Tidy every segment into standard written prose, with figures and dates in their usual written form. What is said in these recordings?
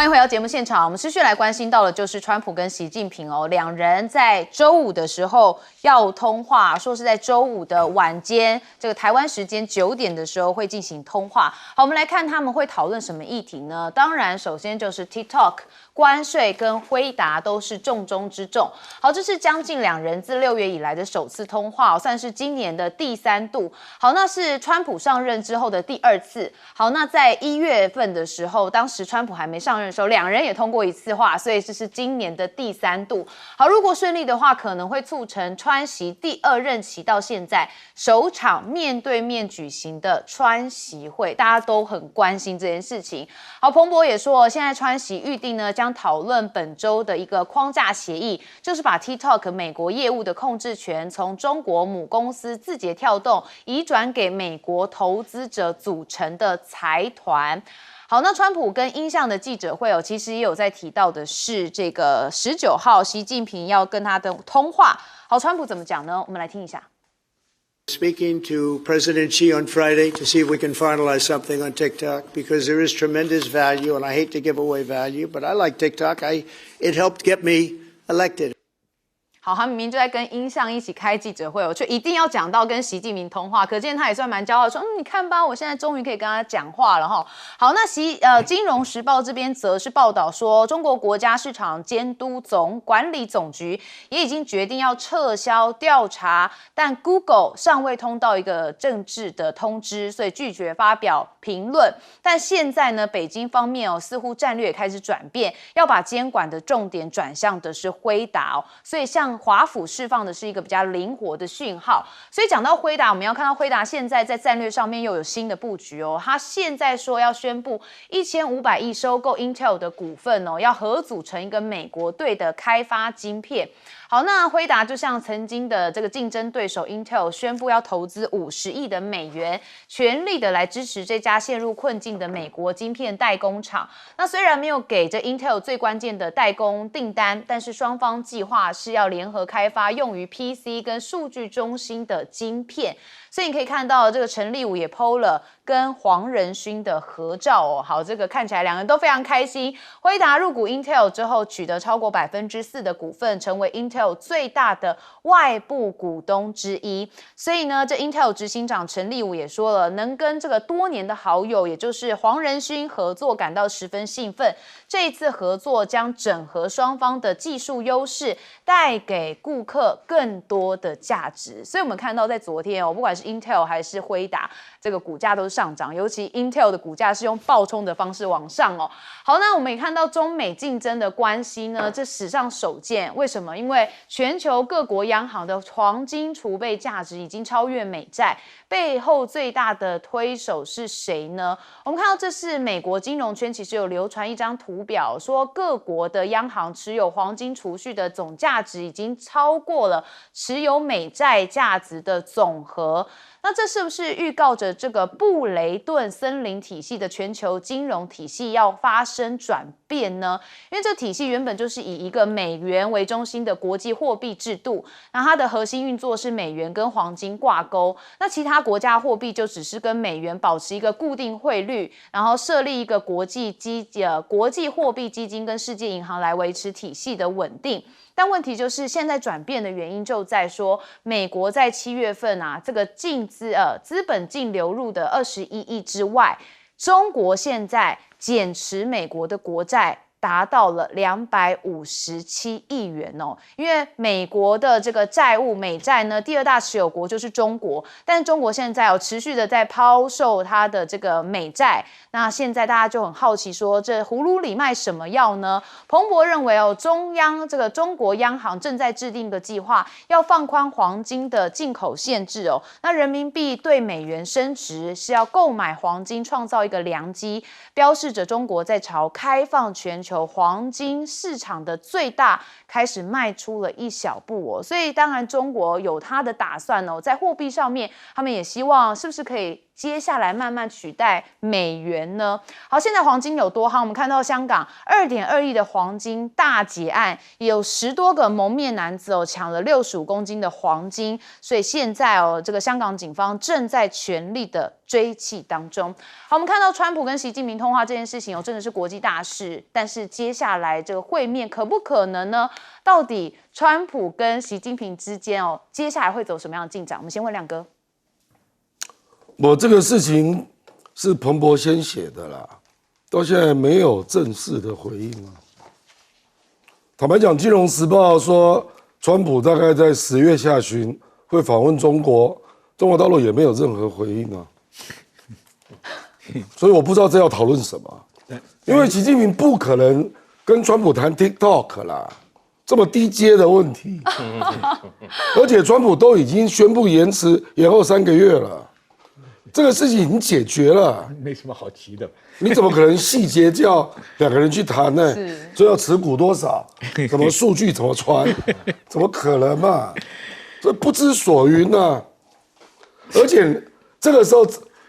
欢迎回到节目现场，我们持续来关心到的就是川普跟习近平哦，两人在周五的时候要通话，说是在周五的晚间，这个台湾时间9点的时候会进行通话。好，我们来看他们会讨论什么议题呢？当然，首先就是 TikTok 关税跟辉达都是重中之重。好，这是将近两人自6月以来的首次通话，算是今年的第3度。好，那是川普上任之后的第2次。好，那在1月份的时候，当时川普还没上任的时候，两人也通过1次话，所以这是今年的第3度。好，如果顺利的话，可能会促成川习第2任期到现在首场面对面举行的川习会，大家都很关心这件事情。好，彭博也说，现在川习预定呢将讨论本周的一个框架协议，就是把 TikTok 美国业务的控制权从中国母公司字节跳动移转给美国投资者组成的财团。好，那川普跟英向的记者会其实也有在提到的是这个19号习近平要跟他的通话。好，川普怎么讲呢？我们来听一下。Speaking to President Xi on Friday to see if we can finalize something on TikTok because there is tremendous value, and I hate to give away value, but I like TikTok. It helped get me elected. 好，他明明就在跟英向一起开记者会，却一定要讲到跟习近平通话，可见他也算蛮骄傲，说你看吧，我现在终于可以跟他讲话了哈。好，那金融时报这边则是报道说，中国国家市场监督总管理总局也已经决定要撤销调查，但 Google 尚未通到一个正式的通知，所以拒绝发表评论。但现在呢，北京方面似乎战略也开始转变，要把监管的重点转向的是辉达所以像华府释放的是一个比较灵活的讯号，所以讲到辉达，我们要看到辉达现在在战略上面又有新的布局他现在说要宣布1500亿收购 Intel 的股份要合组成一个美国队的开发晶片。好，那辉达就像曾经的这个竞争对手 Intel 宣布要投资50亿的美元，全力的来支持这家陷入困境的美国晶片代工厂。那虽然没有给这 Intel 最关键的代工订单，但是双方计划是要联合开发用于 PC 跟数据中心的晶片。所以你可以看到这个陈立武也 PO 了跟黄仁勋的合照好，这个看起来两人都非常开心。辉达入股 Intel 之后，取得超过4%的股份，成为 Intel 最大的外部股东之一。所以呢，这 Intel 执行长陈立武也说了，能跟这个多年的好友，也就是黄仁勋合作，感到十分兴奋。这一次合作将整合双方的技术优势，带给顾客更多的价值。所以我们看到在昨天不管是 Intel 还是辉达，这个股价都是上涨，尤其 Intel 的股价是用暴冲的方式往上好，那我们也看到中美竞争的关系呢，这史上首见。为什么？因为全球各国央行的黄金储备价值已经超越美债，背后最大的推手是谁呢？我们看到这是美国金融圈其实有流传一张图表，说各国的央行持有黄金储蓄的总价值已经超过了持有美债价值的总和。那这是不是预告着这个布雷顿森林体系的全球金融体系要发生转变呢？因为这体系原本就是以一个美元为中心的国际货币制度，那它的核心运作是美元跟黄金挂钩，那其他国家货币就只是跟美元保持一个固定汇率，然后设立一个国际货币基金跟世界银行来维持体系的稳定。但问题就是现在转变的原因就在说，美国在7月份这个资本净流入的21亿之外，中国现在减持美国的国债达到了257亿元因为美国的这个债务美债呢，第2大持有国就是中国，但是中国现在持续的在抛售它的这个美债。那现在大家就很好奇说，这葫芦里卖什么药呢？彭博认为中国央行正在制定一个计划，要放宽黄金的进口限制那人民币对美元升值是要购买黄金，创造一个良机，标示着中国在朝开放全球黄金市场的最大开始迈出了一小步所以当然中国有它的打算在货币上面，他们也希望是不是可以接下来慢慢取代美元呢？好，现在黄金有多夯？我们看到香港2.2亿的黄金大劫案，也有10多个蒙面男子抢了65公斤的黄金，所以现在这个香港警方正在全力的追气当中。好，我们看到川普跟习近平通话这件事情真的是国际大事，但是接下来这个会面可不可能呢？到底川普跟习近平之间接下来会走什么样的进展？我们先问亮哥。我这个事情是彭博先写的啦，到现在没有正式的回应啊。坦白讲，《金融时报》说川普大概在10月下旬会访问中国，中国大陆也没有任何回应啊。所以我不知道这要讨论什么，因为习近平不可能跟川普谈 TikTok 啦，这么低阶的问题，而且川普都已经宣布延后3个月了。这个事情已经解决了，没什么好提的。你怎么可能细节叫2个人去谈呢？说要持股多少，什么数据怎么传，怎么可能嘛？这不知所云啊！而且这个时候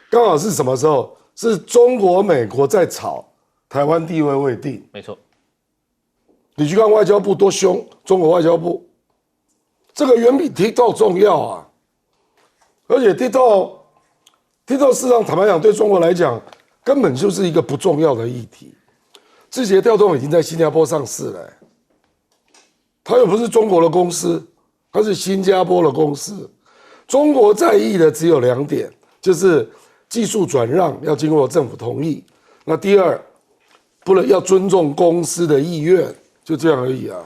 刚好是什么时候？是中国、美国在吵台湾地位未定。没错，你去看外交部多凶，中国外交部，这个远比 TikTok 重要啊！而且 TikTok 事实上坦白讲，对中国来讲根本就是一个不重要的议题。字节跳动已经在新加坡上市了，它又不是中国的公司，它是新加坡的公司。中国在意的只有2点，就是技术转让要经过政府同意，那第二，不能要尊重公司的意愿，就这样而已啊。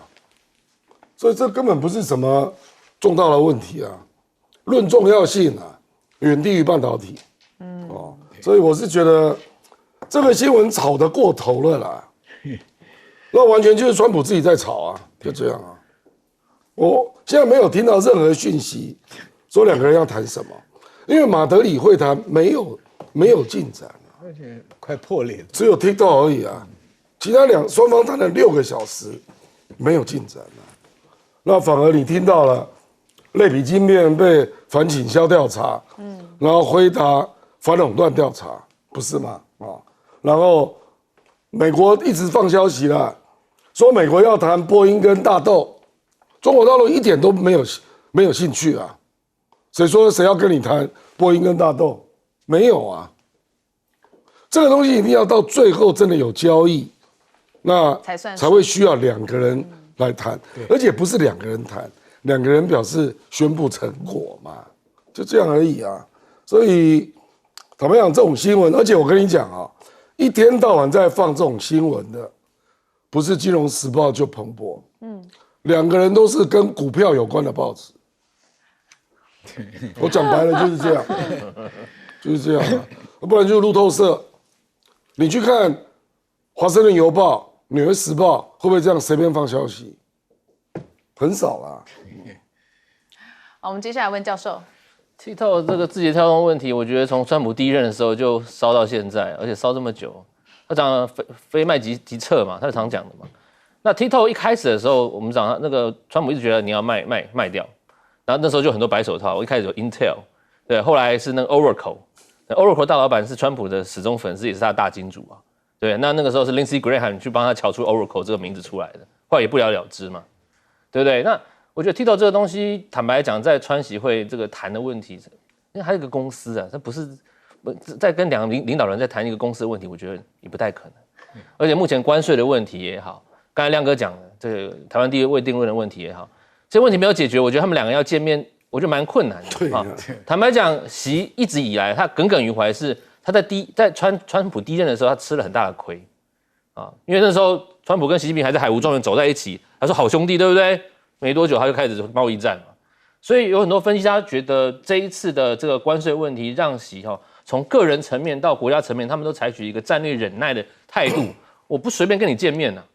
所以这根本不是什么重大的问题啊，论重要性啊，远低于半导体。所以我是觉得这个新闻炒得过头了啦，那完全就是川普自己在炒啊，就这样啊。我现在没有听到任何讯息说2个人要谈什么，因为马德里会谈没有进展啊，而且快破裂了，只有 TikTok 而已啊，其他双方谈了6个小时，没有进展啊。那反而你听到了类比晶片被反倾销调查，然后辉达反垄断调查，不是吗？然后美国一直放消息了，说美国要谈波音跟大豆，中国大陆一点都没有兴趣啊。谁说谁要跟你谈波音跟大豆？没有啊。这个东西一定要到最后真的有交易，那才会需要2个人来谈，而且不是2个人谈，2个人表示宣布成果嘛，就这样而已啊。所以坦白讲，这种新闻，而且我跟你讲啊，一天到晚在放这种新闻的，不是《金融时报》就彭博，2个人都是跟股票有关的报纸。我讲白了就是这样，就是这样啊，不然就是路透社。你去看《华盛顿邮报》《纽约时报》，会不会这样随便放消息？很少啦。好，我们接下来问教授。TikTok 这个字节跳动问题，我觉得从川普第一任的时候就烧到现在，而且烧这么久。他讲非卖即撤嘛，他是常讲的嘛。那 TikTok 一开始的时候，我们讲那个川普一直觉得你要卖掉，然后那时候就很多白手套。我一开始有 Intel， 对，后来是那个 Oracle 大老板是川普的死忠粉丝，也是他的大金主啊。对，那个时候是 Lindsey Graham 去帮他敲出 Oracle 这个名字出来的，后来也不了了之嘛，对不对？那我觉得 TikTok 这个东西，坦白讲，在川习会这个谈的问题，因为还有一个公司啊，它不是在跟2个领导人在谈一个公司的问题，我觉得也不太可能。而且目前关税的问题也好，刚才亮哥讲的这个台湾地位未定论的问题也好，这些问题没有解决，我觉得他们2个要见面，我觉得蛮困难的。对啊，坦白讲，习一直以来他耿耿于怀是他在川普第一任的时候，他吃了很大的亏啊，因为那时候川普跟习近平还在海湖庄园走在一起，他说好兄弟，对不对？没多久他就开始贸易战嘛，所以有很多分析家觉得这一次的这个关税问题让习从个人层面到国家层面，他们都采取一个战略忍耐的态度，我不随便跟你见面啊，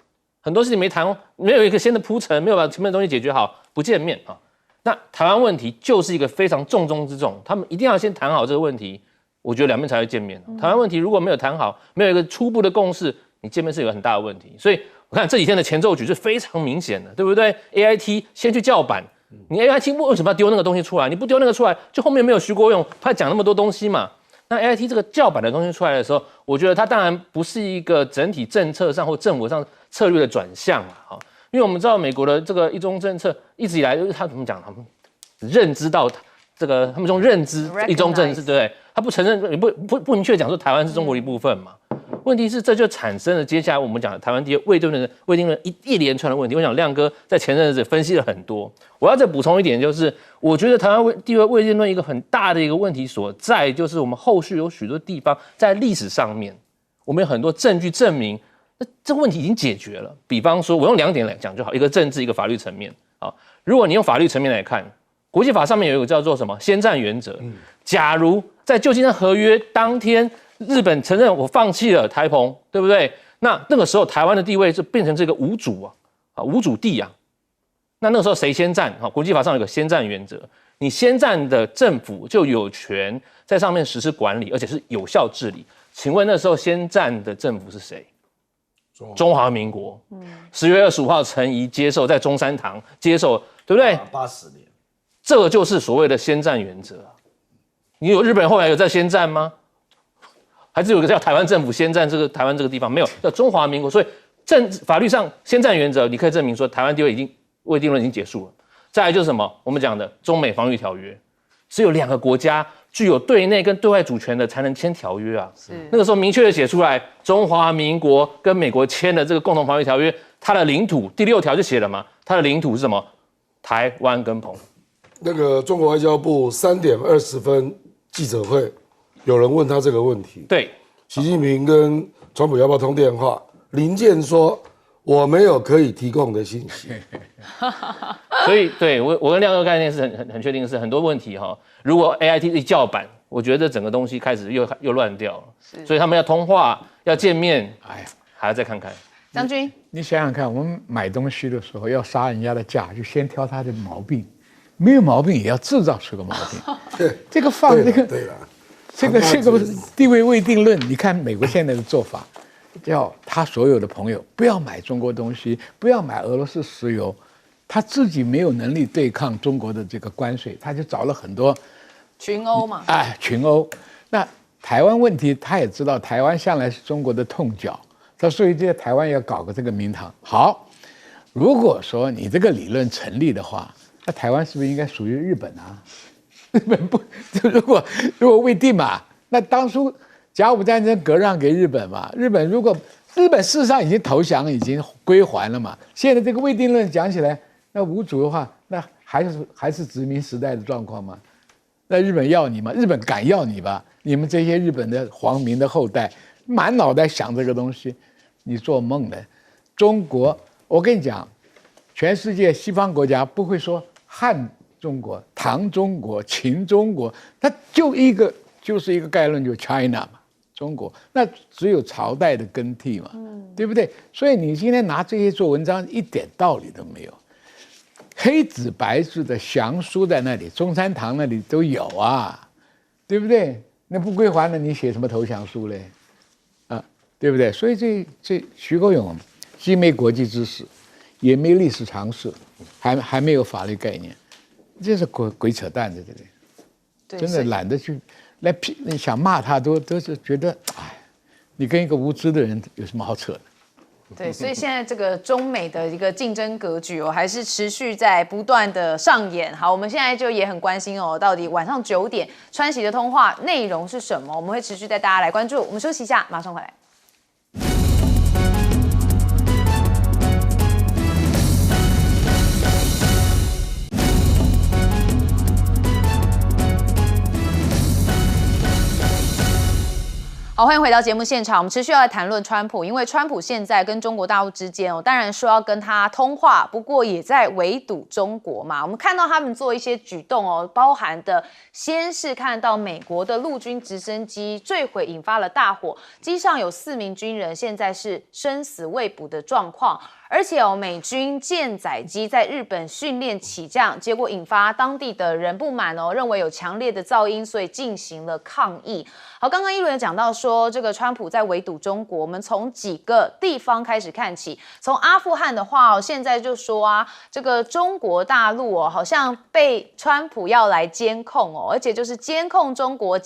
很多事情没谈，没有一个先的铺陈，没有把前面的东西解决好，不见面啊。那台湾问题就是一个非常重中之重，他们一定要先谈好这个问题，我觉得2边才会见面。台湾问题如果没有谈好，没有一个初步的共识，你见面是有很大的问题。所以我看这几天的前奏曲是非常明显的，对不对 ？AIT 先去叫板，你 AIT 为什么要丢那个东西出来？你不丢那个出来，就后面没有徐国勇他讲那么多东西嘛。那 AIT 这个叫板的东西出来的时候，我觉得它当然不是一个整体政策上或政府上策略的转向啊，因为我们知道美国的这个一中政策一直以来，他怎么讲？他们认知到这个，他们用认知一中政策，对不对？他不承认，也不明确讲说台湾是中国的一部分嘛。问题是这就产生了接下来我们讲的台湾地位未定论一连串的问题。我想亮哥在前阵子分析了很多，我要再补充一点，就是我觉得台湾地位未定论一个很大的一个问题所在，就是我们后续有许多地方在历史上面，我们有很多证据证明，那这个问题已经解决了。比方说，我用2点来讲就好，一个政治，一个法律层面。啊，如果你用法律层面来看，国际法上面有一个叫做什么先占原则。假如在旧金山合约当天，日本承认我放弃了台澎，对不对？那个时候台湾的地位就变成这个无主无主地啊。那个时候谁先占？国际法上有个先占原则，你先占的政府就有权在上面实施管理，而且是有效治理。请问那时候先占的政府是谁？中华民国。10月25号陈仪接受在中山堂接受，对不对？80年，这个就是所谓的先占原则。你有日本人后来有在先占吗？还是有一个叫台湾政府先占台湾这个地方？没有，叫中华民国。所以法律上先占原则，你可以证明说台湾地位未定论已经结束了。再来就是什么？我们讲的中美防御条约，只有2个国家具有对内跟对外主权的才能签条约啊。那个时候明确的写出来，中华民国跟美国签的这个共同防御条约，它的领土第6条就写了嘛，它的领土是什么？台湾跟澎。那个中国外交部3点20分记者会，有人问他这个问题，对，习近平跟川普要不要通电话？林健说我没有可以提供的信息。所以对我跟亮哥概念是很确定的是很多问题哈。如果 AIT 一叫板，我觉得整个东西开始又乱掉了。所以他们要通话要见面，还要再看看。将军，你想想看，我们买东西的时候要杀人家的价，就先挑他的毛病，没有毛病也要制造出个毛病。这个放这个对了。这个地位未定论，你看美国现在的做法，叫他所有的朋友不要买中国东西，不要买俄罗斯石油，他自己没有能力对抗中国的这个关税，他就找了很多群殴嘛，群殴。那台湾问题，他也知道台湾向来是中国的痛脚，所以在台湾要搞个这个名堂。好，如果说你这个理论成立的话，那台湾是不是应该属于日本啊？日本不，如果未定嘛，那当初甲午战争割让给日本嘛，日本事实上已经投降，已经归还了嘛。现在这个未定论讲起来，那无主的话，那还是殖民时代的状况吗？那日本要你吗？日本敢要你吧？你们这些日本的皇民的后代，满脑袋想这个东西，你做梦的。中国，我跟你讲，全世界西方国家不会说汉中国、唐中国、秦中国，它就是一个概论，就 China 嘛，中国，那只有朝代的更替嘛，对不对？所以你今天拿这些做文章，一点道理都没有。黑纸白字的详书在那里，中山堂那里都有啊，对不对？那不归还了，你写什么投降书嘞？啊，对不对？所以这徐国勇既没国际知识，也没历史常识，还没有法律概念。这是鬼扯淡的，这个真的懒得去来批，你想骂他都是觉得，哎，你跟一个无知的人有什么好扯的？对，所以现在这个中美的一个竞争格局还是持续在不断的上演。好，我们现在就也很关心到底晚上9点川习的通话内容是什么？我们会持续带大家来关注。我们休息一下，马上回来。好，欢迎回到节目现场。我们持续要来谈论川普，因为川普现在跟中国大陆之间当然说要跟他通话，不过也在围堵中国嘛。我们看到他们做一些举动包含的先是看到美国的陆军直升机坠毁，引发了大火，机上有4名军人，现在是生死未卜的状况。而且美军舰载机在日本训练起降，结果引发当地的人不满认为有强烈的噪音，所以进行了抗议。好，刚刚一轮讲到说，这个川普在围堵中国，我们从几个地方开始看起。从阿富汗的话现在就说这个中国大陆好像被川普要来监控而且就是监控中国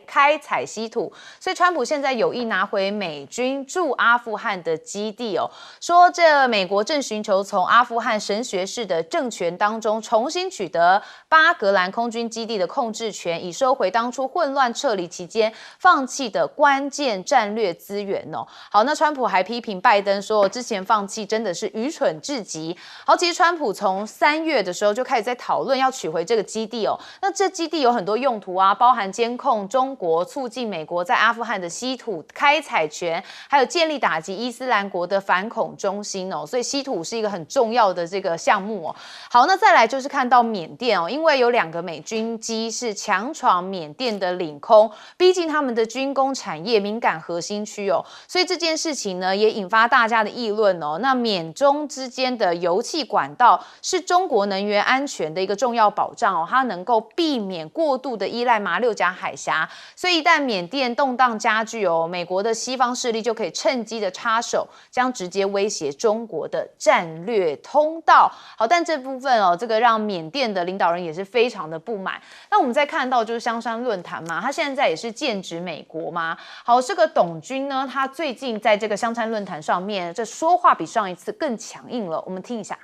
开采稀土，所以川普现在有意拿回美军驻阿富汗的基地说这着美国正寻求从阿富汗神学式的政权当中重新取得巴格兰空军基地的控制权，以收回当初混乱撤离期间放弃的关键战略资源哦。好，那川普还批评拜登说，之前放弃真的是愚蠢至极。好，其实川普从3月的时候就开始在讨论要取回这个基地哦。那这基地有很多用途啊，包含监控中国、促进美国在阿富汗的稀土开采权，还有建立打击伊斯兰国的反恐中心哦。所以稀土是一个很重要的这个项目哦。好，那再来就是看到缅甸哦，因为有2个美军机是强闯缅甸的领空，逼近他们的军工产业敏感核心区哦。所以这件事情呢，也引发大家的议论哦。那缅中之间的油气管道是中国能源安全的一个重要保障哦，它能够避免过度的依赖马六甲海峡。所以一旦缅甸动荡加剧哦，美国的西方势力就可以趁机的插手，将直接威胁中国的战略通道。好，但这部分哦，这个让缅甸的领导人也是非常的不满。那我们再看到就是香山论坛嘛，他现在也是剑指美国嘛。好，这个董军呢，他最近在这个香山论坛上面，这说话比上一次更强硬了。我们听一下。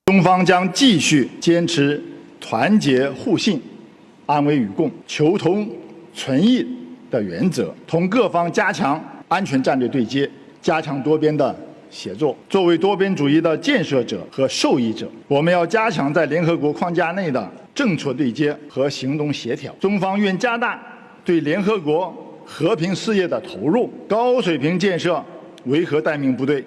中方将继续坚持团结互信、安危与共、求同存异的原则，同各方加强安全战略对接，加强多边的协作。作为多边主义的建设者和受益者，我们要加强在联合国框架内的政策对接和行动协调。中方愿加大对联合国和平事业的投入，高水平建设维和待命部队。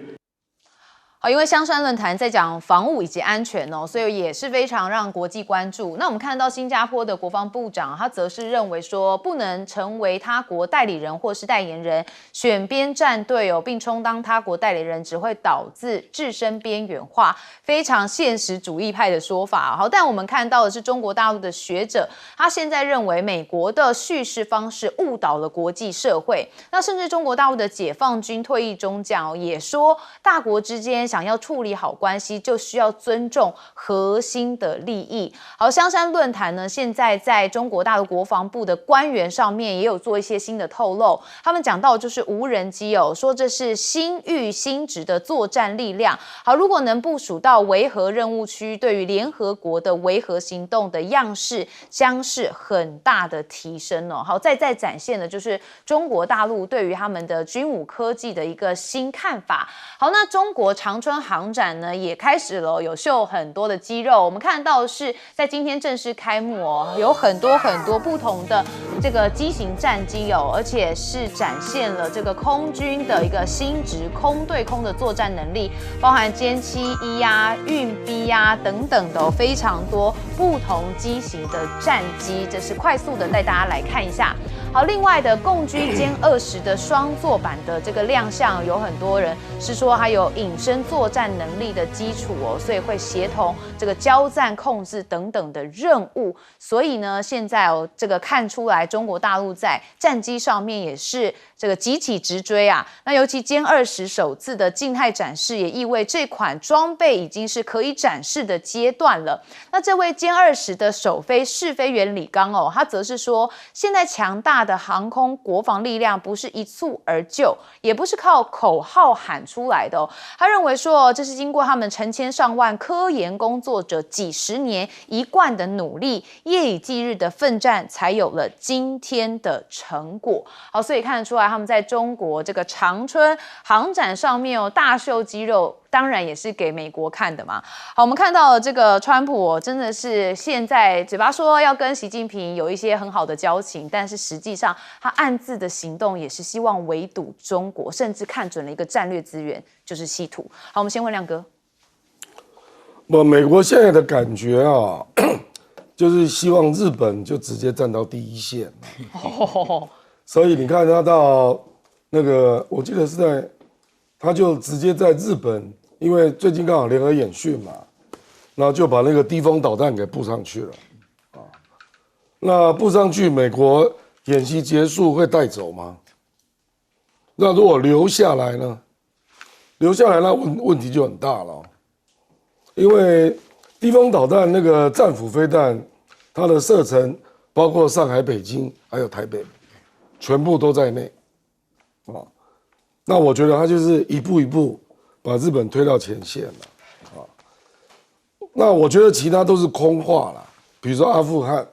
因为香山论坛在讲防务以及安全哦，所以也是非常让国际关注。那我们看到新加坡的国防部长，他则是认为说，不能成为他国代理人或是代言人，选边站队哦，并充当他国代理人，只会导致自身边缘化，非常现实主义派的说法。好，但我们看到的是中国大陆的学者，他现在认为美国的叙事方式误导了国际社会。那甚至中国大陆的解放军退役中将也说，大国之间想要处理好关系，就需要尊重核心的利益。好，香山论坛呢，现在在中国大陆国防部的官员上面也有做一些新的透露。他们讲到就是无人机哦，说这是新域新质的作战力量。好，如果能部署到维和任务区，对于联合国的维和行动的样式，将是很大的提升哦。好，再展现的就是中国大陆对于他们的军武科技的一个新看法。好，那中国长春航展呢也开始了，有秀很多的肌肉。我们看到的是在今天正式开幕哦，有很多不同的这个机型战机哦，而且是展现了这个空军的一个新质空对空的作战能力，包含歼7E啊、运 B 啊等等的非常多不同机型的战机，这是快速的带大家来看一下。好，另外的共狙歼20的双座版的这个亮相，有很多人是说还有隐身作战能力的基础哦，所以会协同这个交战控制等等的任务。所以呢，现在哦，这个看出来中国大陆在战机上面也是这个急起直追啊。那尤其歼20首次的静态展示，也意味这款装备已经是可以展示的阶段了。那这位歼20的首飞试飞员李刚哦，他则是说，现在强大的航空国防力量不是一蹴而就，也不是靠口号喊出来的哦。他认为说，这是经过他们成千上万科研工作者几十年一贯的努力，夜以继日的奋战，才有了今天的成果。好，所以看得出来，他们在中国这个长春航展上面哦，大秀肌肉。当然也是给美国看的嘛。好，我们看到这个川普哦，真的是现在嘴巴说要跟习近平有一些很好的交情，但是实际上他暗自的行动也是希望围堵中国，甚至看准了一个战略资源，就是稀土。好，我们先问亮哥。美国现在的感觉啊，就是希望日本就直接站到第一线。所以你看他到那个，我记得是在，他就直接在日本。因为最近刚好联合演训嘛，然后就把那个低风导弹给布上去了，那布上去，美国演习结束会带走吗？那如果留下来呢？留下来那问题就很大了，因为低风导弹那个战斧飞弹，它的射程包括上海、北京还有台北，全部都在内，那我觉得它就是一步一步。把日本推到前线了啊。那我觉得其他都是空话了，比如说阿富汗，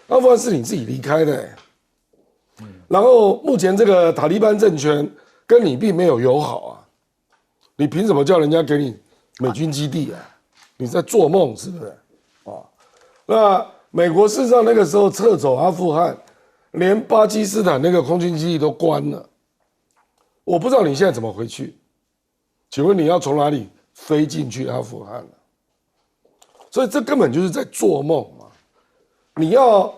阿富汗是你自己离开的，然后目前这个塔利班政权跟你并没有友好啊，你凭什么叫人家给你美军基地啊？你在做梦是不是？啊，那美国事实上那个时候撤走阿富汗，连巴基斯坦那个空军基地都关了。我不知道你现在怎么回去，请问你要从哪里飞进去阿富汗呢？所以这根本就是在做梦嘛！你要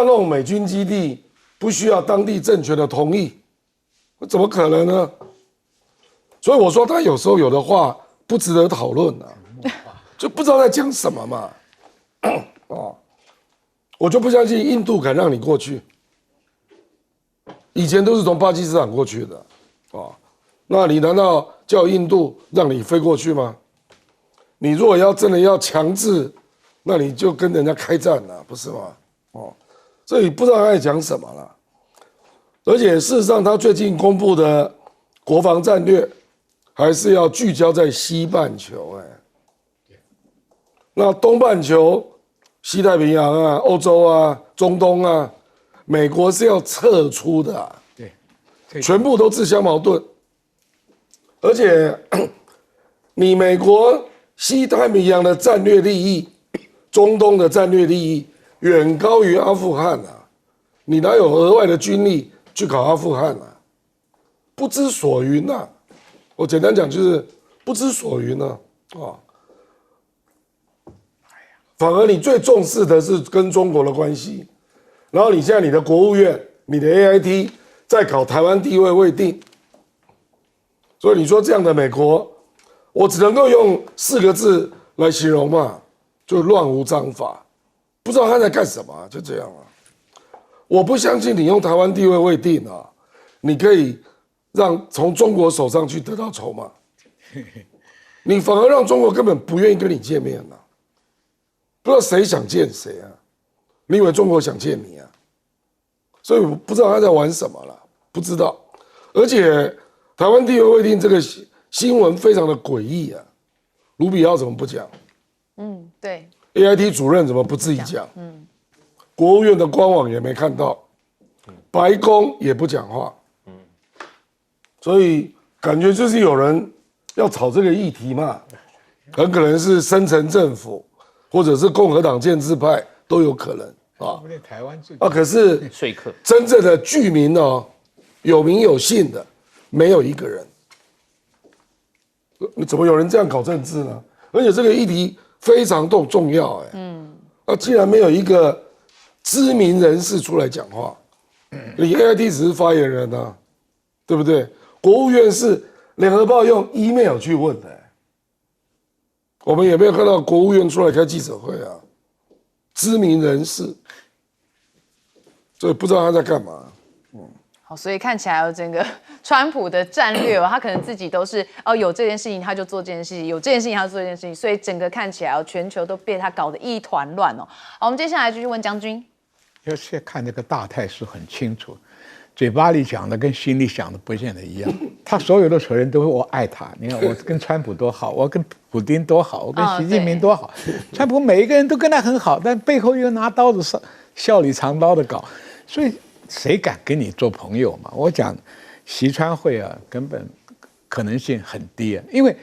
弄美军基地，不需要当地政权的同意，怎么可能呢？所以我说他有时候有的话不值得讨论啊，就不知道在讲什么嘛。哦，我就不相信印度敢让你过去。以前都是从巴基斯坦过去的，啊，那你难道叫印度让你飞过去吗？你如果真的要强制，那你就跟人家开战了，不是吗？哦，所以不知道他在讲什么了。而且事实上，他最近公布的国防战略还是要聚焦在西半球，那东半球、西太平洋啊、欧洲啊、中东啊。美国是要撤出的，对，全部都自相矛盾，而且你美国西太平洋的战略利益、中东的战略利益远高于阿富汗啊，你哪有额外的军力去搞阿富汗啊？不知所云啊！我简单讲就是不知所云啊！反而你最重视的是跟中国的关系。然后你现在你的国务院、你的 AIT 在搞台湾地位未定，所以你说这样的美国，我只能够用4个字来形容嘛，就乱无章法，不知道他在干什么，就这样啊。我不相信你用台湾地位未定啊，你可以从中国手上去得到筹码，你反而让中国根本不愿意跟你见面了，不知道谁想见谁啊。你以为中国想见你啊？所以我不知道他在玩什么了，不知道。而且台湾地位未定这个新闻非常的诡异啊，卢比奥怎么不讲？对。AIT 主任怎么不自己讲？国务院的官网也没看到，白宫也不讲话。所以感觉就是有人要炒这个议题嘛，很可能是深层政府，或者是共和党建制派都有可能。台湾可是说客真正的居民哦，有名有姓的，没有一个人。怎么有人这样搞政治呢？而且这个议题非常重要，既然没有一个知名人士出来讲话，你 AIT 只是发言人啊，对不对？国务院是联合报用 email 去问的，我们也没有看到国务院出来开记者会啊。知名人士，所以不知道他在干嘛。好，所以看起来整个川普的战略他可能自己都是有这件事情他就做这件事情，有这件事情他就做这件事情，所以整个看起来全球都被他搞得一团乱哦。好，我们接下来继续问将军。要是看这个大态势很清楚，嘴巴里讲的跟心里想的不见得一样。他所有的承认都是我爱他，你看我跟川普多好，我跟普丁多好，我跟习近平多好。川普每一个人都跟他很好，但背后又拿刀子笑里藏刀的搞，所以谁敢跟你做朋友嘛？我讲习川会根本可能性很低啊，因为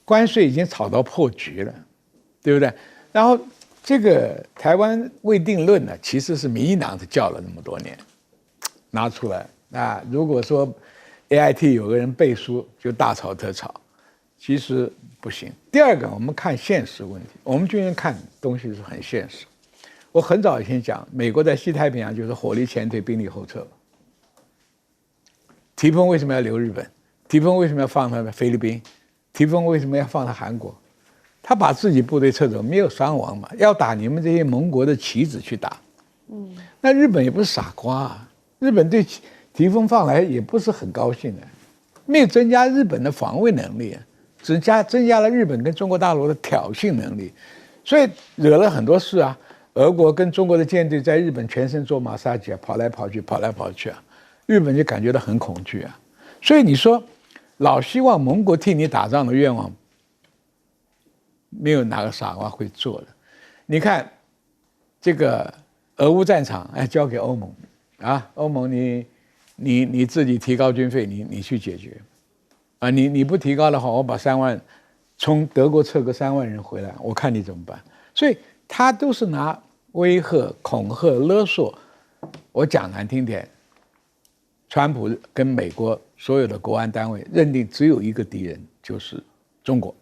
关税已经炒到破局了，对不对？然后这个台湾未定论呢，其实是民进党叫了那么多年，拿出来。那如果说 AIT 有个人背书，就大吵特吵，其实不行。第二个，我们看现实问题，我们军人看东西是很现实。我很早以前讲，美国在西太平洋就是火力前退，兵力后撤。提丰为什么要留日本？提丰为什么要放他菲律宾？提丰为什么要放他韩国？他把自己部队撤走，没有伤亡嘛，要打你们这些盟国的棋子去打。那日本也不是傻瓜啊，日本对提丰放来也不是很高兴的，没有增加日本的防卫能力，只增加了日本跟中国大陆的挑衅能力，所以惹了很多事啊。俄国跟中国的舰队在日本全身做马杀鸡啊，跑来跑去啊，日本就感觉到很恐惧啊。所以你说老希望盟国替你打仗的愿望，没有哪个傻瓜会做的。你看，这个俄乌战场，哎，交给欧盟啊，欧盟你自己提高军费，你去解决啊，你不提高的话，我把3万从德国撤个3万人回来，我看你怎么办。所以他都是拿威吓、恐吓、勒索。我讲难听点，川普跟美国所有的国安单位认定只有一个敌人，就是中国，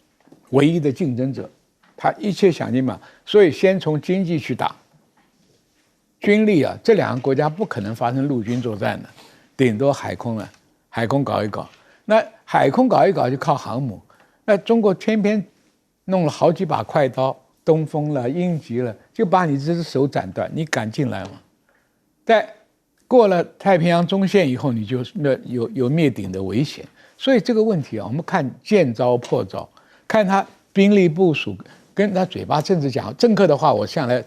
唯一的竞争者，他一切想尽办法，所以先从经济去打。军力啊，这2个国家不可能发生陆军作战的，顶多海空了，海空搞一搞。那海空搞一搞就靠航母，那中国偏偏弄了好几把快刀，东风了、鹰击了，就把你这只手斩断，你敢进来吗？在过了太平洋中线以后，你就有灭顶的危险。所以这个问题啊，我们看见招破招，看他兵力部署，跟他嘴巴政治讲政客的话，我向来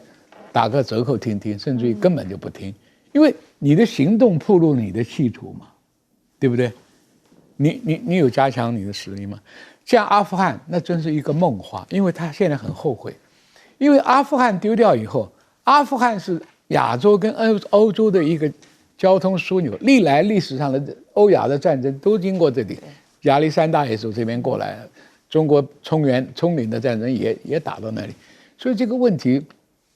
打个折扣听听，甚至于根本就不听，因为你的行动暴露你的企图嘛，对不对？你有加强你的实力吗？像阿富汗，那真是一个梦话，因为他现在很后悔，因为阿富汗丢掉以后，阿富汗是亚洲跟欧洲的一个交通枢纽，历来历史上的欧亚的战争都经过这里，亚历山大也从这边过来，中国葱岭的战争也打到那里，所以这个问题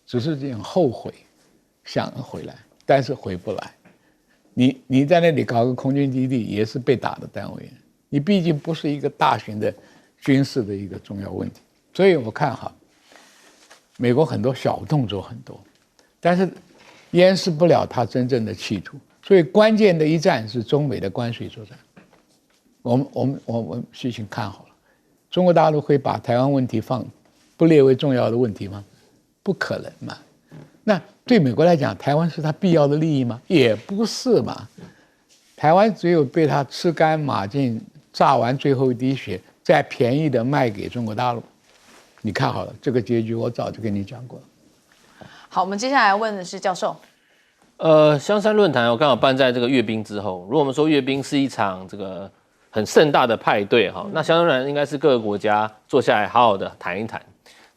只是这样后悔，想回来，但是回不来。你在那里搞个空军基地，也是被打的单位，你毕竟不是一个大型的军事的一个重要问题，所以我看哈，美国很多小动作很多，但是掩饰不了他真正的企图，所以关键的一战是中美的关税作战。我们细心看好了，中国大陆会把台湾问题不列为重要的问题吗？不可能嘛。那对美国来讲，台湾是他必要的利益吗？也不是嘛。台湾只有被他吃干抹净，榨完最后一滴血，再便宜的卖给中国大陆。你看好了，这个结局我早就跟你讲过了。好，我们接下来问的是教授。香山论坛我刚好办在这个阅兵之后。如果我们说阅兵是一场这个很盛大的派对哈，那相当然应该是各个国家坐下来好好的谈一谈。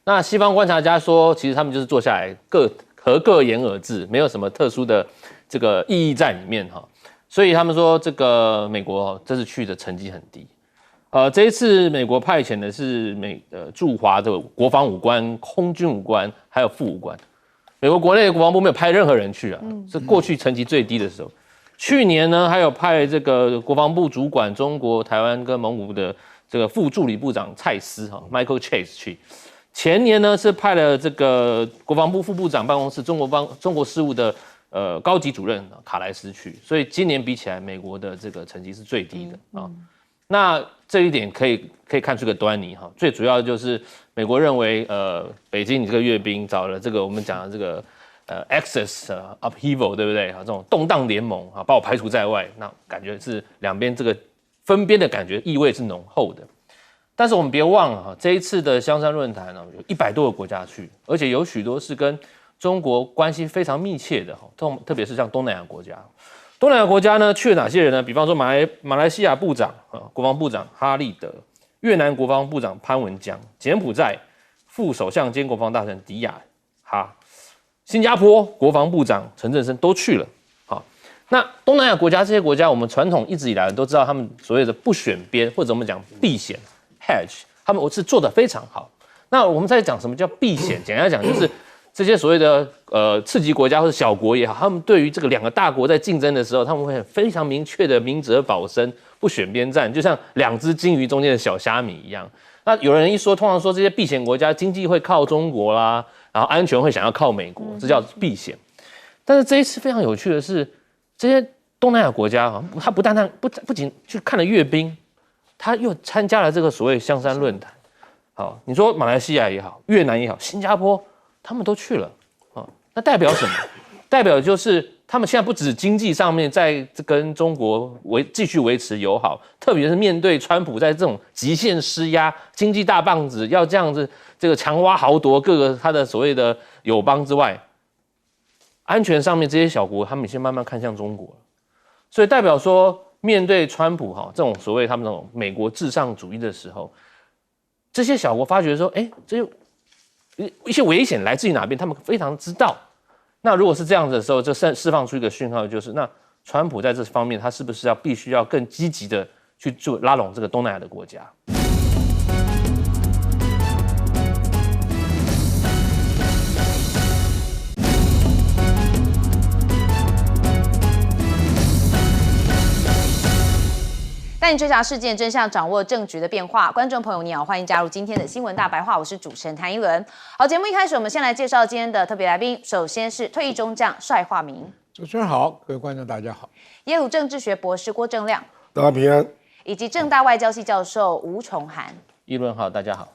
那西方观察家说，其实他们就是坐下来各言而至，没有什么特殊的这个意义在里面哈。所以他们说这个美国这次去的成绩很低。这一次美国派遣的是驻华的国防武官、空军武官还有副武官。美国国内的国防部没有派任何人去啊，是过去成绩最低的时候。去年呢，还有派这个国防部主管中国、台湾跟蒙古的这个副助理部长蔡斯哈 Michael Chase 去。前年呢是派了这个国防部副部长办公室中国事务的高级主任卡莱斯去，所以今年比起来，美国的这个成绩是最低的啊。那这一点可以看出个端倪哈，最主要就是美国认为北京你这个阅兵找了这个我们讲的这个Axis upheaval 对不对？这种动荡联盟啊，把我排除在外，那感觉是两边这个分边的感觉意味是浓厚的。但是我们别忘了哈，这一次的香山论坛呢，有100多个国家去，而且有许多是跟中国关系非常密切的哈，特别是像东南亚国家。东南亚国家呢去了哪些人呢？比方说马来西亚部长国防部长哈利德，越南国防部长潘文江，柬埔寨副首相兼国防大臣迪亚哈，新加坡国防部长陈振声都去了。好，那东南亚国家这些国家，我们传统一直以来都知道他们所谓的不选边，或者我们讲避险 hedge， 他们是做得非常好。那我们在讲什么叫避险，简单来讲就是这些所谓的次级国家或者小国也好，他们对于这个2个大国在竞争的时候，他们会很非常明确的明哲保身，不选边站，就像2只金鱼中间的小虾米一样。那有人一说，通常说这些避险国家经济会靠中国啦，然后安全会想要靠美国，这叫避险。但是这一次非常有趣的是，这些东南亚国家啊，他不仅去看了阅兵，他又参加了这个所谓香山论坛。好，你说马来西亚也好，越南也好，新加坡他们都去了啊，那代表什么？代表就是他们现在不止经济上面在跟中国继续维持友好，特别是面对川普在这种极限施压、经济大棒子要这样子这个强挖豪夺各个他的所谓的友邦之外，安全上面这些小国他们已经慢慢看向中国了，所以代表说面对川普这种所谓他们那种美国至上主义的时候，这些小国发觉说，这一些危险来自于哪边，他们非常知道。那如果是这样子的时候，就释放出一个讯号，就是那川普在这方面，他是不是必须要更积极的去拉拢这个东南亚的国家？带你追查事件真相，掌握政局的变化。观众朋友，你好，欢迎加入今天的新闻大白话，我是主持人谭一伦。好，节目一开始，我们先来介绍今天的特别来宾。首先是退役中将帅化明，主持人好，各位观众大家好。耶鲁政治学博士郭正亮，大家平安。以及政大外交系教授吴崇涵。议论好，大家好。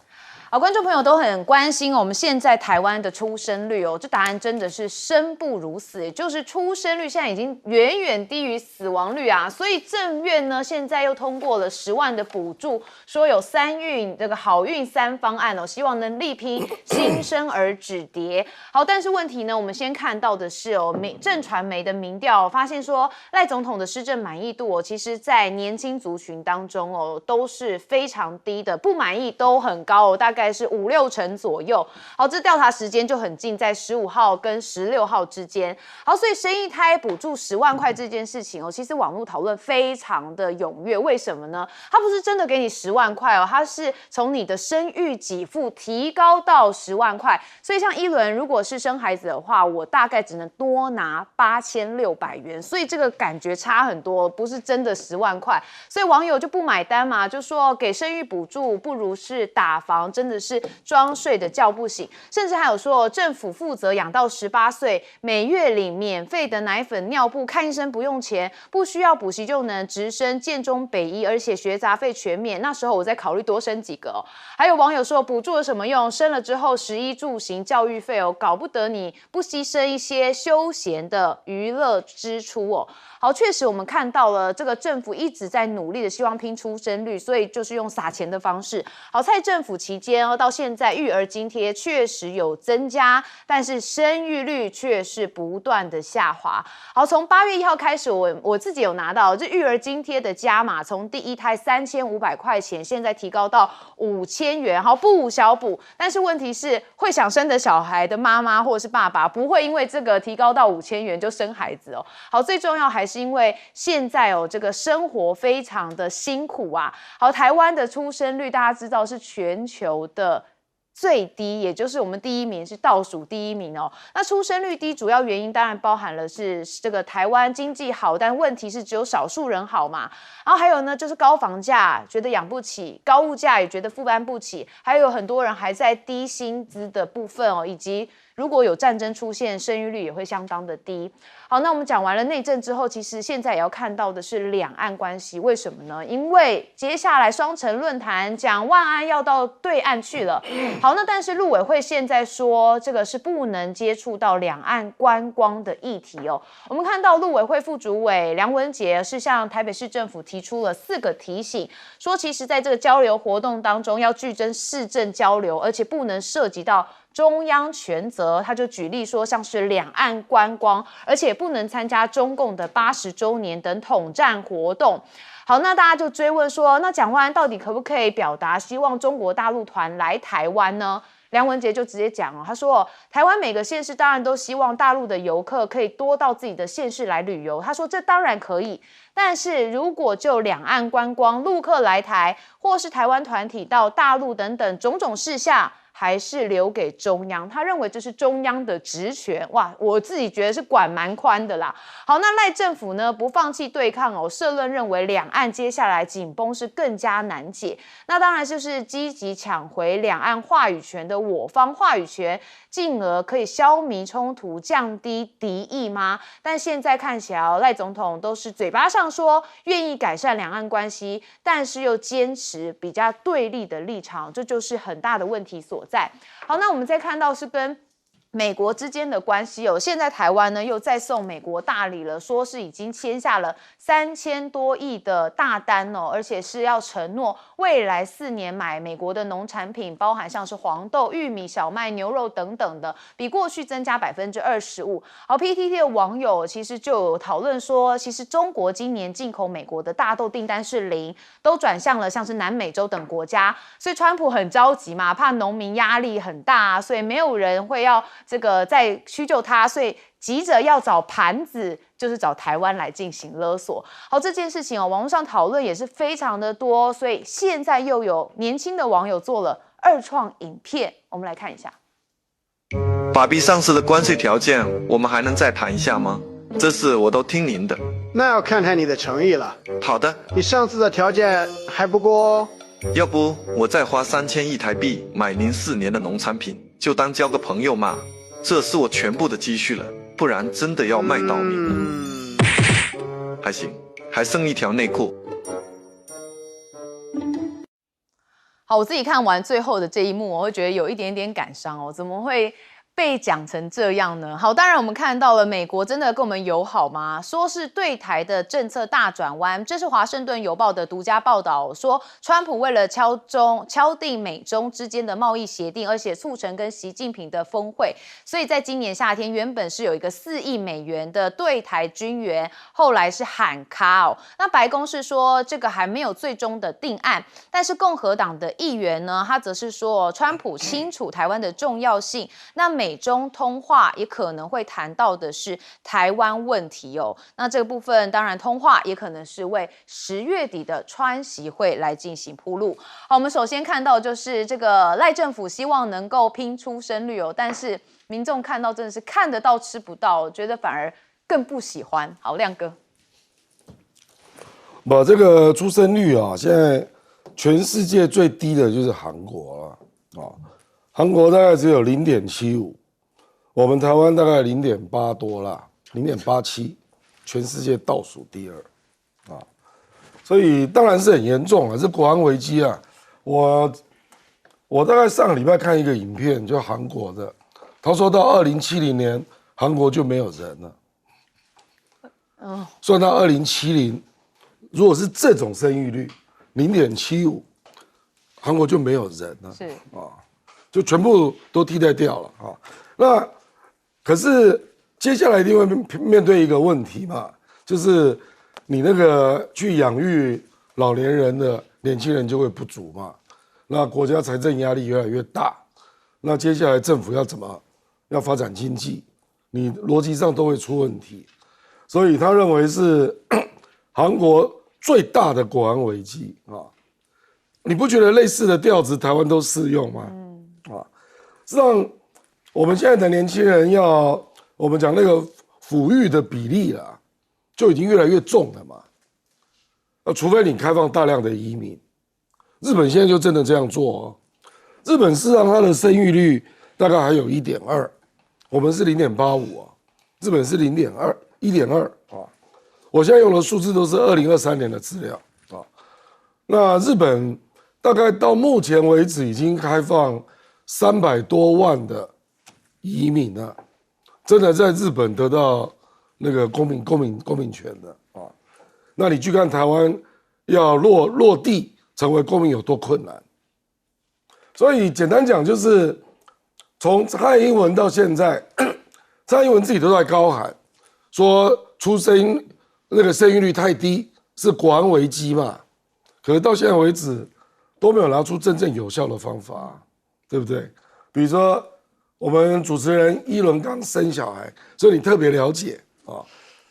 好，观众朋友都很关心我们现在台湾的出生率这答案真的是生不如死，也就是出生率现在已经远远低于死亡率啊，所以政院呢现在又通过了10万的补助，说有3运这个好运3方案希望能力拼新生儿止跌。好，但是问题呢，我们先看到的是正传媒的民调发现说赖总统的施政满意度其实在年轻族群当中都是非常低的，不满意都很高大概是5-6成左右。好，这调查时间就很近，在15号跟16号之间。好，所以生一胎补助10万块这件事情其实网络讨论非常的踊跃。为什么呢？它不是真的给你10万块它是从你的生育给付提高到10万块。所以像一轮如果是生孩子的话，我大概只能多拿8600元，所以这个感觉差很多，不是真的10万块。所以网友就不买单嘛，就说给生育补助不如是打房，真的是装睡的叫不醒。甚至还有说政府负责养到18岁，每月领免费的奶粉尿布，看医生不用钱，不需要补习就能直升建中北医，而且学杂费全免。那时候我在考虑多生几个还有网友说补助有什么用，生了之后食衣住行教育费搞不得你不牺牲一些休闲的娱乐支出好，确实我们看到了这个政府一直在努力的希望拼出生率，所以就是用撒钱的方式。好，蔡政府期间到现在育儿津贴确实有增加，但是生育率却是不断的下滑。好，从8月1号开始，我自己有拿到这育儿津贴的加码，从第一胎3500块钱，现在提高到5000元。好，不无小补，但是问题是会想生的小孩的妈妈或者是爸爸不会因为这个提高到5000元就生孩子好，最重要还是因为现在这个生活非常的辛苦啊。好，台湾的出生率大家知道是全球的最低，也就是我们第1名是倒数第1名那出生率低主要原因当然包含了是这个台湾经济好，但问题是只有少数人好嘛。然后还有呢就是高房价觉得养不起，高物价也觉得负担不起，还有很多人还在低薪资的部分以及如果有战争出现，生育率也会相当的低。好，那我们讲完了内政之后，其实现在也要看到的是两岸关系。为什么呢？因为接下来双城论坛讲万安要到对岸去了。好，那但是陆委会现在说这个是不能接触到两岸观光的议题我们看到陆委会副主委梁文杰是向台北市政府提出了4个提醒，说其实在这个交流活动当中要具征市政交流，而且不能涉及到中央权责。他就举例说像是两岸观光，而且不能参加中共的80周年等统战活动。好，那大家就追问说，那蒋万安到底可不可以表达希望中国大陆团来台湾呢？梁文杰就直接讲他说台湾每个县市当然都希望大陆的游客可以多到自己的县市来旅游，他说这当然可以，但是如果就两岸观光、陆客来台，或是台湾团体到大陆等等种种事项，还是留给中央，他认为这是中央的职权。哇，我自己觉得是管蛮宽的啦。好，那赖政府呢不放弃对抗社论认为两岸接下来紧绷是更加难解。那当然就是积极抢回两岸话语权的我方话语权，进而可以消弭冲突、降低敌意吗？但现在看起来赖总统都是嘴巴上说愿意改善两岸关系，但是又坚持比较对立的立场，这就是很大的问题所在。好，那我们再看到是跟美国之间的关系哦，现在台湾呢又再送美国大礼了，说是已经签下了3000多亿的大单哦，而且是要承诺未来4年买美国的农产品，包含像是黄豆、玉米、小麦、牛肉等等的，比过去增加25%。好 ，PTT 的网友其实就有讨论说，其实中国今年进口美国的大豆订单是0，都转向了像是南美洲等国家，所以川普很着急嘛，怕农民压力很大，所以没有人会要这个再屈就他，所以急着要找盘子，就是找台湾来进行勒索。好，这件事情哦，网络上讨论也是非常的多，所以现在又有年轻的网友做了2创影片，我们来看一下。法币上市的关税条件，我们还能再谈一下吗？这事我都听您的。那要看看你的诚意了。好的，你上次的条件还不过哦。要不我再花3000亿台币买您4年的农产品，就当交个朋友嘛。这是我全部的积蓄了，不然真的要卖到命了。还行，还剩一条内裤。好，我自己看完最后的这一幕，我会觉得有一点点感伤哦，怎么会被讲成这样呢？好，当然我们看到了美国真的跟我们友好吗？说是对台的政策大转弯，这是华盛顿邮报的独家报道，说川普为了敲定美中之间的贸易协定，而且促成跟习近平的峰会，所以在今年夏天原本是有一个4亿美元的对台军援，后来是喊卡哦。那白宫是说这个还没有最终的定案，但是共和党的议员呢，他则是说川普清楚台湾的重要性，那美中通话也可能会谈到的是台湾问题哦。那这个部分当然通话也可能是为10月底的川习会来进行铺路。好，我们首先看到就是这个赖政府希望能够拼出生率哦，但是民众看到真的是看得到吃不到，觉得反而更不喜欢。好，亮哥，这个出生率啊，现在全世界最低的就是韩国了啊，韩国大概只有0.75，我们台湾大概0.8多啦，0.87，全世界倒数第2啊，所以当然是很严重啊，是国安危机啊。我大概上个礼拜看一个影片，就韩国的，他说到2070年韩国就没有人了，算到2070，如果是这种生育率0.75，韩国就没有人了，是啊，就全部都替代掉了啊。那可是接下来一定会面对一个问题嘛，就是你那个去养育老年人的年轻人就会不足嘛，那国家财政压力越来越大，那接下来政府要怎么要发展经济，你逻辑上都会出问题，所以他认为是韩国最大的国安危机啊。你不觉得类似的调子台湾都适用吗？实际上我们现在的年轻人要我们讲那个抚育的比例啦，就已经越来越重了嘛。除非你开放大量的移民，日本现在就真的这样做哦。日本事实上它的生育率大概还有1.2，我们是0.85啊，日本是1.2啊。我现在用的数字都是2023年的资料啊。那日本大概到目前为止已经开放300多万的移民了，真的在日本得到那个公民权的啊。那你去看台湾要落地成为公民有多困难，所以简单讲就是从蔡英文到现在，蔡英文自己都在高喊说那个生育率太低是国安危机嘛，可是到现在为止都没有拿出真正有效的方法，对不对？比如说我们主持人一轮刚生小孩，所以你特别了解啊，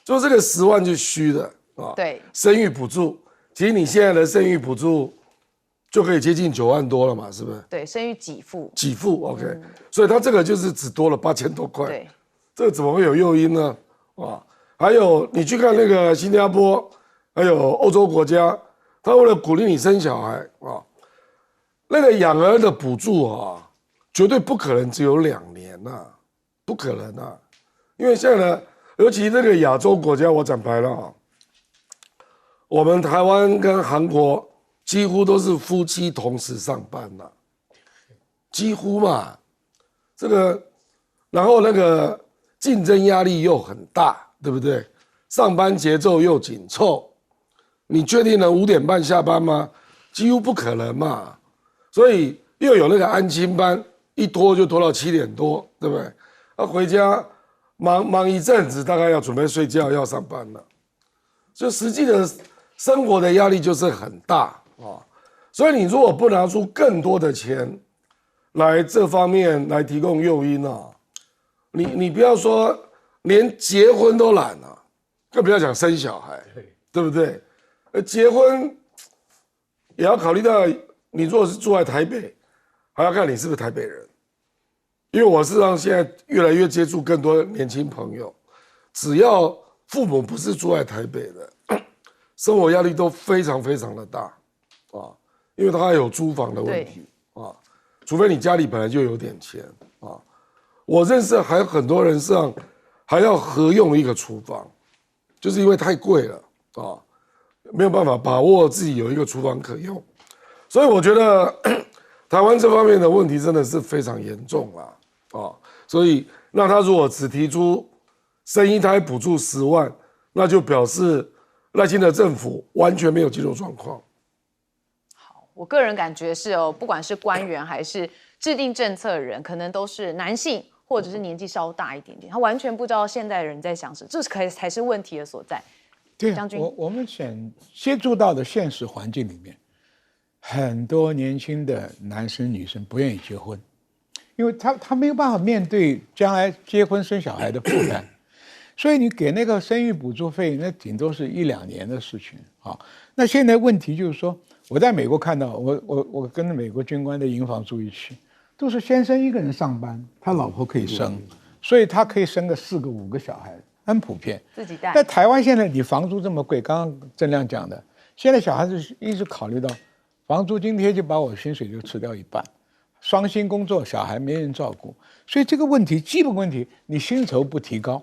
就这个10万就虚的啊。对，生育补助，其实你现在的生育补助就可以接近9万多了嘛，是不是？对，生育给付，OK，所以他这个就是只多了8000多块，对，这个怎么会有诱因呢？啊，还有你去看那个新加坡，还有欧洲国家，他为了鼓励你生小孩啊，那个养儿的补助啊，绝对不可能只有2年呐，不可能啊，因为现在呢，尤其这个亚洲国家，我讲白了啊，我们台湾跟韩国几乎都是夫妻同时上班呐，几乎嘛，这个然后那个竞争压力又很大，对不对？上班节奏又紧凑，你确定能5点半下班吗？几乎不可能嘛。所以又有那个安亲班，一拖就拖到7点多，对不对？回家忙一阵子，大概要准备睡觉，要上班了。就实际的生活的压力就是很大啊。所以你如果不拿出更多的钱来这方面来提供诱因啊，你不要说连结婚都懒了，更不要讲生小孩，对不对？结婚也要考虑到，你如果是住在台北，还要看你是不是台北人。因为我事实上现在越来越接触更多年轻朋友，只要父母不是住在台北的，生活压力都非常非常的大啊，因为他有租房的问题啊，除非你家里本来就有点钱啊。我认识还有很多人实际上还要合用一个厨房，就是因为太贵了啊，没有办法把握自己有一个厨房可用，所以我觉得台湾这方面的问题真的是非常严重啊，所以那他如果只提出生一胎补助10万，那就表示赖清德政府完全没有进入状况。好，我个人感觉是哦，不管是官员还是制定政策的人，可能都是男性或者是年纪稍大一点点，他完全不知道现代人在想什么，这才是问题的所在。对，将军，我们接触到的现实环境里面，很多年轻的男生女生不愿意结婚，因为他没有办法面对将来结婚生小孩的负担，所以你给那个生育补助费，那顶多是1、2年的事情啊。那现在问题就是说，我在美国看到，我跟美国军官的营房住一起，都是先生一个人上班，他老婆可以生，所以他可以生个4个5个小孩，很普遍。自己带。在台湾现在你房租这么贵，刚刚郑亮讲的，现在小孩子一直考虑到房租津贴就把我薪水就吃掉一半，双薪工作，小孩没人照顾，所以这个问题基本问题，你薪酬不提高，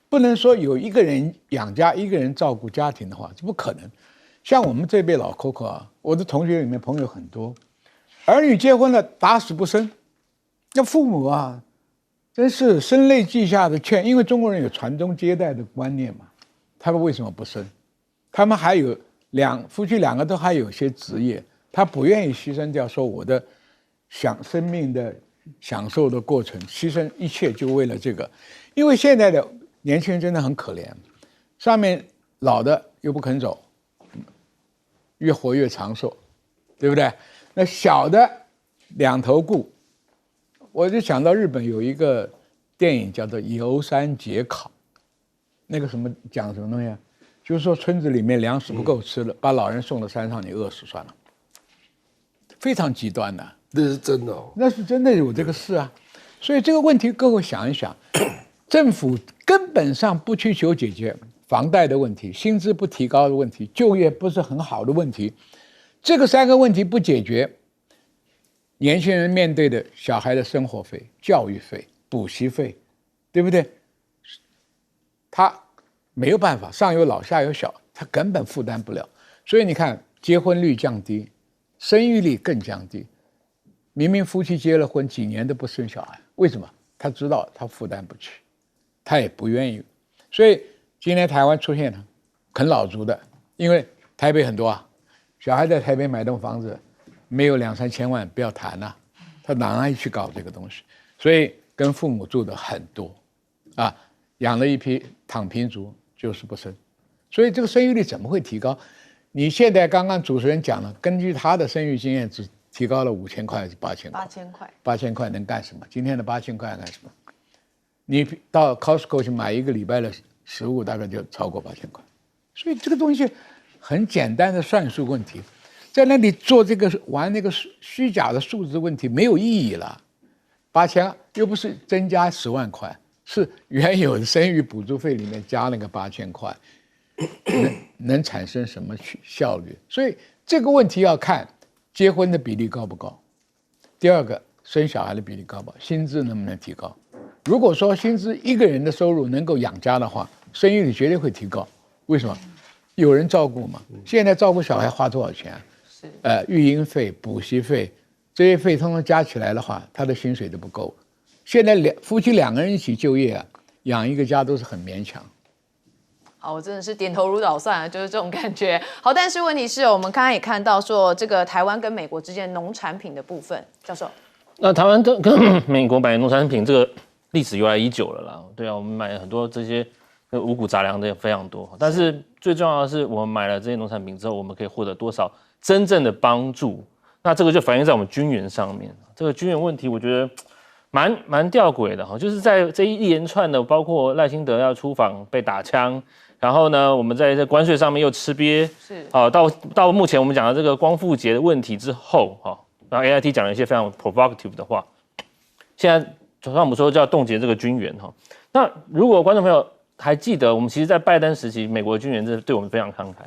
不能说有一个人养家，一个人照顾家庭的话，这不可能。像我们这辈老 Coco 啊，我的同学里面朋友很多，儿女结婚了打死不生，那父母啊，真是声泪俱下的劝，因为中国人有传宗接代的观念嘛，他们为什么不生？他们还有夫妻2个都还有些职业，他不愿意牺牲掉，说我的生命的享受的过程，牺牲一切就为了这个。因为现在的年轻人真的很可怜，上面老的又不肯走，越活越长寿，对不对？那小的2头顾，我就想到日本有一个电影叫做《游山解考》，那个什么讲什么东西啊？就是说村子里面粮食不够吃了，把老人送到山上，你饿死算了，非常极端的。那是真的哦，那是真的有这个事啊。所以这个问题各位想一想，政府根本上不去求解决房贷的问题、薪资不提高的问题、就业不是很好的问题，这个3个问题不解决，年轻人面对的小孩的生活费、教育费、补习费，对不对？他没有办法，上有老下有小，他根本负担不了。所以你看，结婚率降低，生育率更降低。明明夫妻结了婚几年都不生小孩，为什么？他知道他负担不起，他也不愿意。所以今天台湾出现了啃老族的，因为台北很多啊，小孩在台北买栋房子，没有2、3千万不要谈了，他哪里去搞这个东西？所以跟父母住的很多，啊，养了一批躺平族，就是不生。所以这个生育率怎么会提高？你现在刚刚主持人讲了，根据他的生育经验，只提高了5000块还是8000块？8000块能干什么？今天的8000块干什么？你到 Costco 去买1个礼拜的食物，大概就超过8000块。所以这个东西很简单的算术问题，在那里做这个玩那个虚假的数字问题没有意义了。8000又不是增加10万块，是原有的生育补助费里面加那个8000块，能产生什么效率？所以这个问题要看结婚的比例高不高，第二个生小孩的比例高不高，薪资能不能提高？如果说薪资1个人的收入能够养家的话，生育率绝对会提高。为什么？有人照顾嘛。现在照顾小孩花多少钱？育婴费、补习费，这些费通通加起来的话，他的薪水都不够。现在夫妻2个人一起就业啊，养一个家都是很勉强。好，我真的是点头如捣蒜啊，就是这种感觉。好，但是问题是，我们刚刚也看到说，这个台湾跟美国之间农产品的部分，教授。那台湾跟美国买农产品这个历史由来已久了啦。对啊，我们买很多这些五谷杂粮的也非常多，但是最重要的是，我们买了这些农产品之后，我们可以获得多少真正的帮助？那这个就反映在我们军援上面。这个军援问题，我觉得蛮吊诡的哈，就是在这一连串的，包括赖清德要出访被打枪，然后呢，我们在这关税上面又吃瘪，是到目前我们讲的这个光复节的问题之后哈，然后 AIT 讲了一些非常 provocative 的话，现在川普说就要冻结这个军援哈。那如果观众朋友还记得，我们其实在拜登时期，美国的军援真的对我们非常慷慨，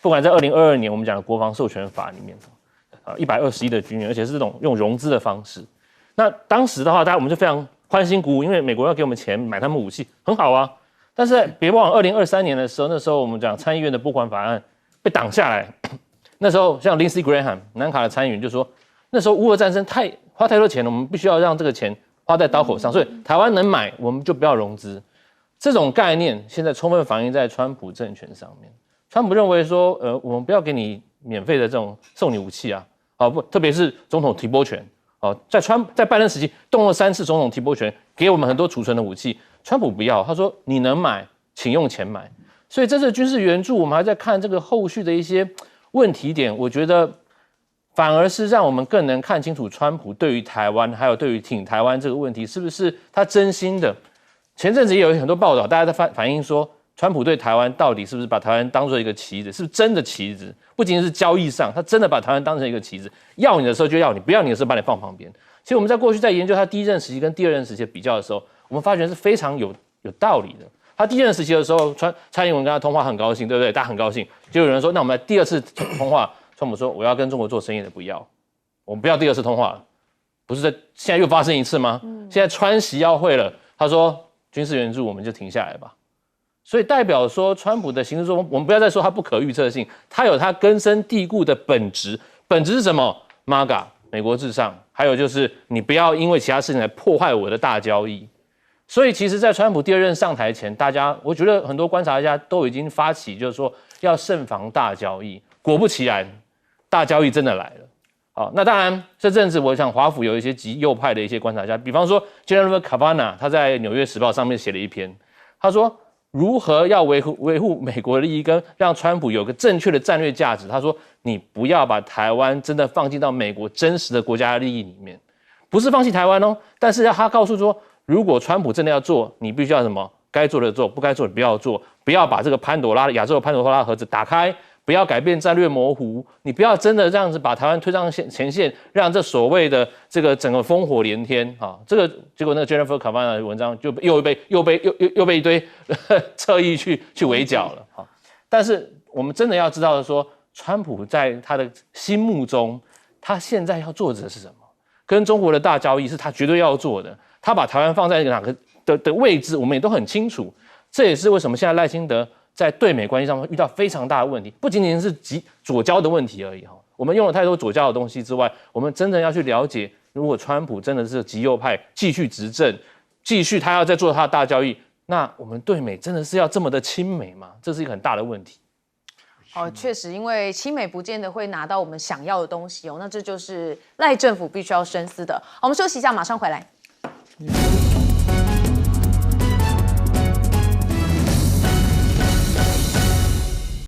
不管在2022年我们讲的国防授权法里面，120亿的军援，而且是这种用融资的方式。那当时的话，我们就非常欢欣鼓舞，因为美国要给我们钱买他们武器，很好啊。但是别忘了2023年的时候，那时候我们讲参议院的拨款法案被挡下来，那时候像 Lindsey Graham 南卡的参议员就说，那时候乌俄战争花太多钱了，我们必须要让这个钱花在刀口上，所以台湾能买，我们就不要融资。这种概念现在充分反映在川普政权上面。川普认为说，我们不要给你免费的这种送你武器啊，不，特别是总统提拨权，在拜登时期动了3次总统提拨权，给我们很多储存的武器，川普不要，他说你能买，请用钱买。所以这次军事援助，我们还在看这个后续的一些问题点，我觉得反而是让我们更能看清楚川普对于台湾，还有对于挺台湾这个问题，是不是他真心的。前阵子也有很多报道，大家在反映说，川普对台湾到底是不是把台湾当作一个棋子，是不是真的棋子？不仅仅是交易上，他真的把台湾当成一个棋子，要你的时候就要你，不要你的时候把你放旁边。其实我们在过去在研究他第一任时期跟第2任时期的比较的时候，我们发觉是非常有道理的。他第1任时期的时候，蔡英文跟他通话很高兴，对不对？大家很高兴。就有人说，那我们来第2次通话，川普说我要跟中国做生意的，不要，我们不要第2次通话了。不是现在又发生一次吗？现在川习要会了，他说军事援助我们就停下来吧。所以代表说，川普的行事作风，我们不要再说他不可预测性，他有他根深蒂固的本质。本质是什么 ？MAGA 美国至上，还有就是你不要因为其他事情来破坏我的大交易。所以其实，在川普第2任上台前，我觉得很多观察家都已经发起，就是说要慎防大交易。果不其然，大交易真的来了。好，那当然这阵子我想华府有一些极右派的一些观察家，比方说 Jennifer Kavanaugh， 他在《纽约时报》上面写了一篇，他说如何要维护美国的利益，跟让川普有个正确的战略价值。他说你不要把台湾真的放进到美国真实的国家利益里面，不是放弃台湾哦，但是要他告诉说，如果川普真的要做，你必须要什么？该做的做，不该做的不要做，不要把这个亚洲的潘多拉盒子打开。不要改变战略模糊，你不要真的这样子把台湾推上前线，让这所谓的这个整个烽火连天啊！这个结果那个 Jennifer Kavanaugh 的文章就又被一堆侧翼去围剿了啊！但是我们真的要知道的说，川普在他的心目中，他现在要做的是什么？跟中国的大交易是他绝对要做的。他把台湾放在哪个的位置，我们也都很清楚。这也是为什么现在赖清德在对美关系上遇到非常大的问题，不仅仅是左交的问题而已哈。我们用了太多左交的东西之外，我们真正要去了解，如果川普真的是极右派继续执政，继续他要再做他的大交易，那我们对美真的是要这么的亲美吗？这是一个很大的问题。确实，因为亲美不见得会拿到我们想要的东西哦，那这就是赖政府必须要深思的。好，我们休息一下，马上回来。